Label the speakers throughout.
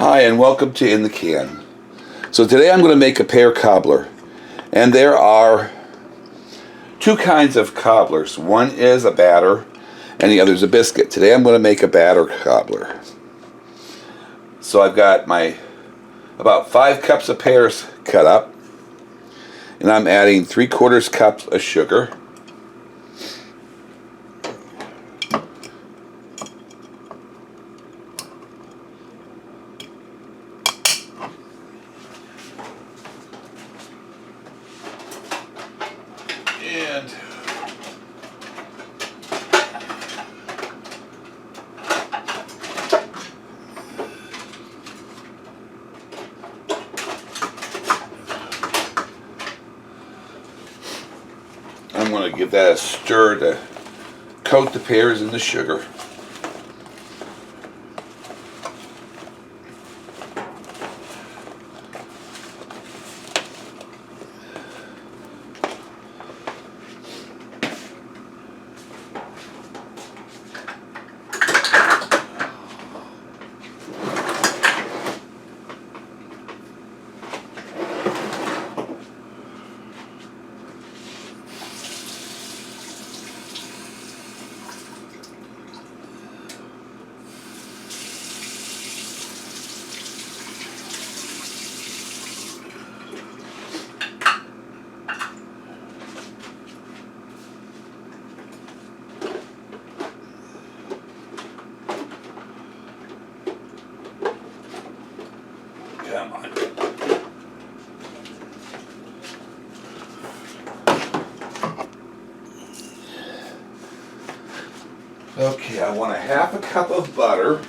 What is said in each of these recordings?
Speaker 1: Hi and welcome to In the Can. So today I'm going to make a pear cobbler, and there are two kinds of cobblers. One is a batter and the other is a biscuit. Today I'm going to make a batter cobbler. So I've got my about 5 cups of pears cut up, and I'm adding 3/4 cups of sugar. And I'm going to give that a stir to coat the pears in the sugar. Come on. Okay, I want a 1/2 cup of butter.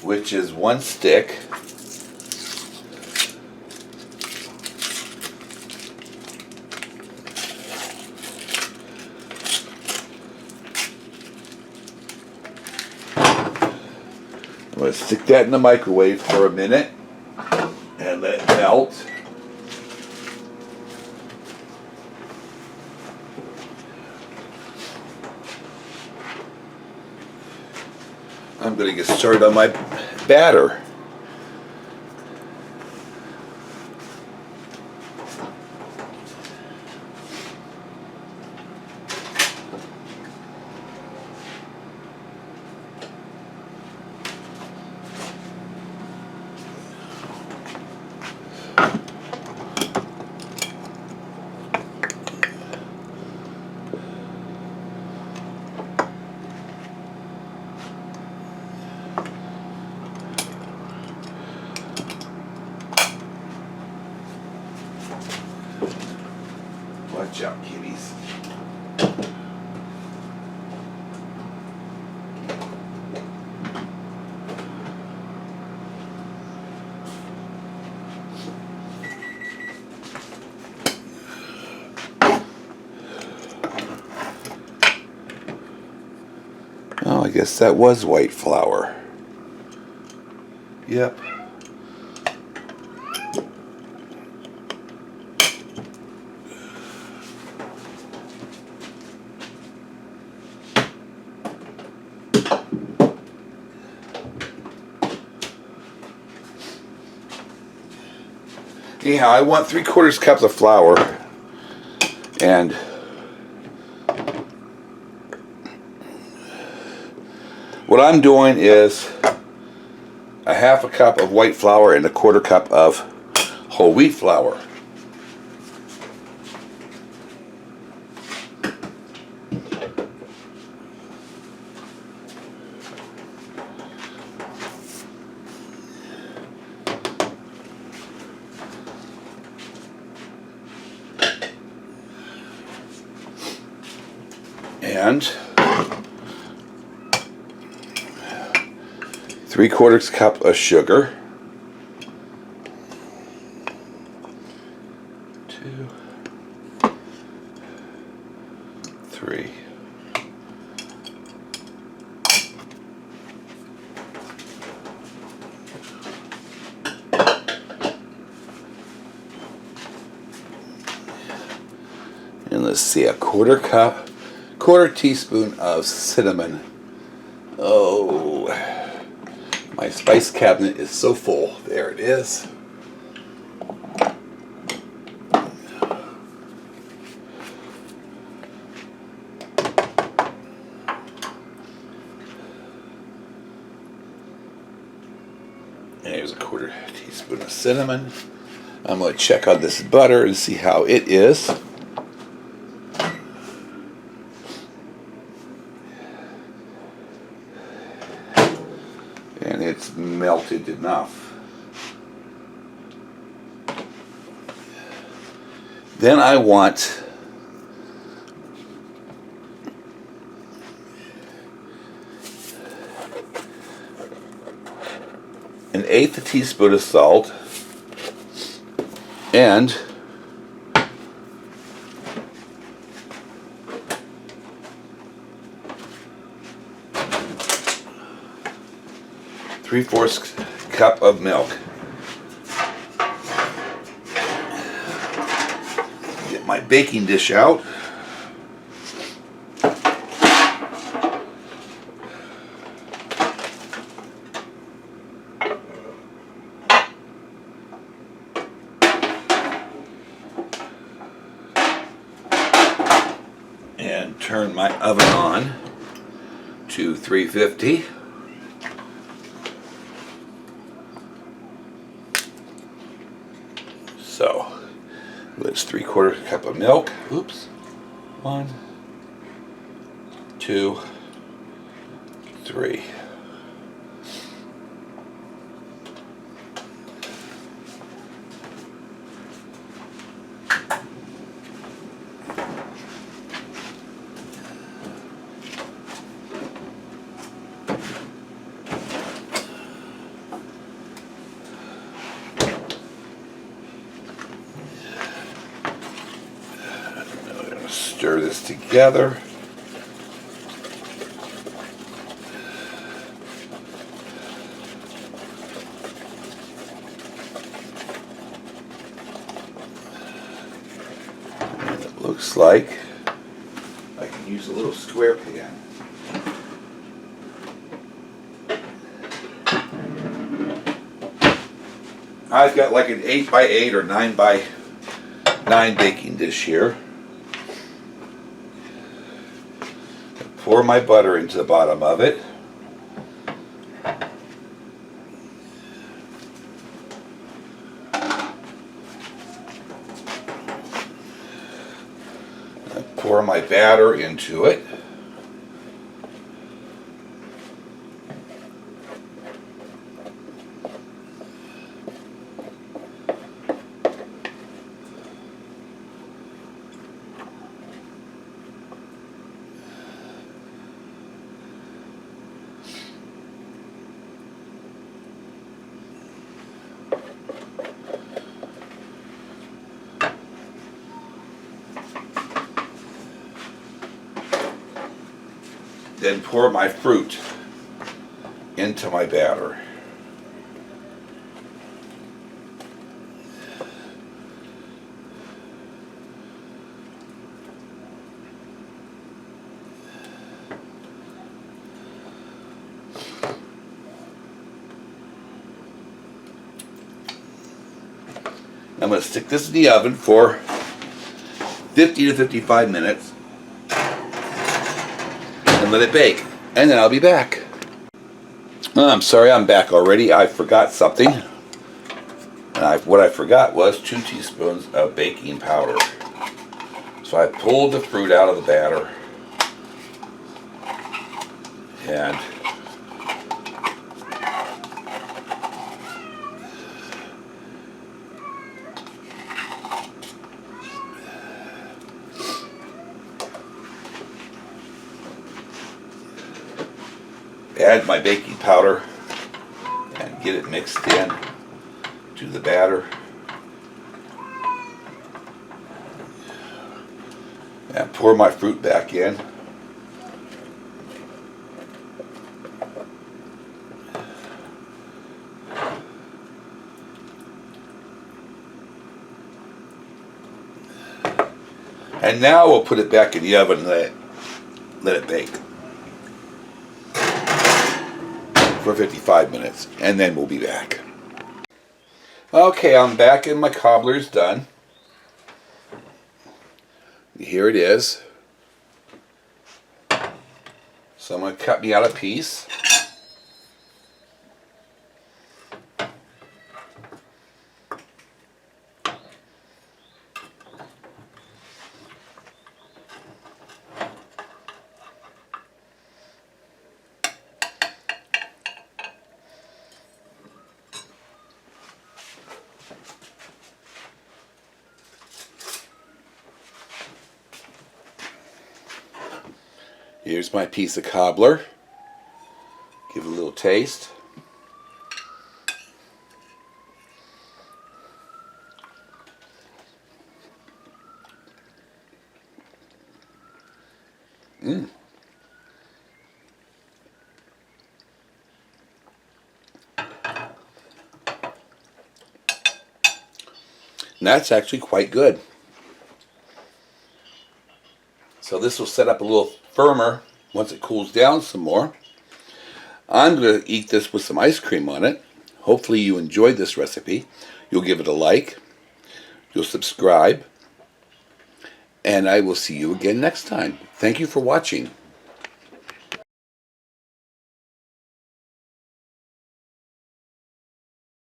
Speaker 1: Which is 1 stick. I'm going to stick that in the microwave for a minute and let it melt. I'm going to get started on my batter. Watch out, kitties. Oh, I guess that was white flour. Yep. Anyhow, I want 3/4 cups of flour, and what I'm doing is a 1/2 cup of white flour and 1/4 cup of whole wheat flour. And 3/4 cup of sugar. 2, let's see, a quarter teaspoon of cinnamon. Oh, my spice cabinet is so full. There it is. And here's a quarter teaspoon of cinnamon. I'm going to check on this butter and see how it is. And it's melted enough. Then I want an 1/8 teaspoon of salt and 3/4 cup of milk. Get my baking dish out. And turn my oven on to 350. So it's 3/4 cup of milk. Oops. 1, 2, 3. Stir this together. And it looks like I can use a little square pan. I've got like an 8x8 or 9x9 baking dish here. Pour my butter into the bottom of it. I pour my batter into it. Then pour my fruit into my batter. I'm going to stick this in the oven for 50 to 55 minutes. And let it bake, and then I'll be back. Oh, I'm sorry, I'm back already. I forgot something. And what I forgot was 2 teaspoons of baking powder. So I pulled the fruit out of the batter and add my baking powder and get it mixed in to the batter. And pour my fruit back in. And now we'll put it back in the oven and let it bake for 55 minutes, and then we'll be back. Okay, I'm back and my cobbler's done. Here it is. So I'm going to cut me out a piece. Here's my piece of cobbler. Give it a little taste. And that's actually quite good. So this will set up a little firmer once it cools down some more. I'm going to eat this with some ice cream on it. Hopefully you enjoyed this recipe. You'll give it a like. You'll subscribe. And I will see you again next time. Thank you for watching.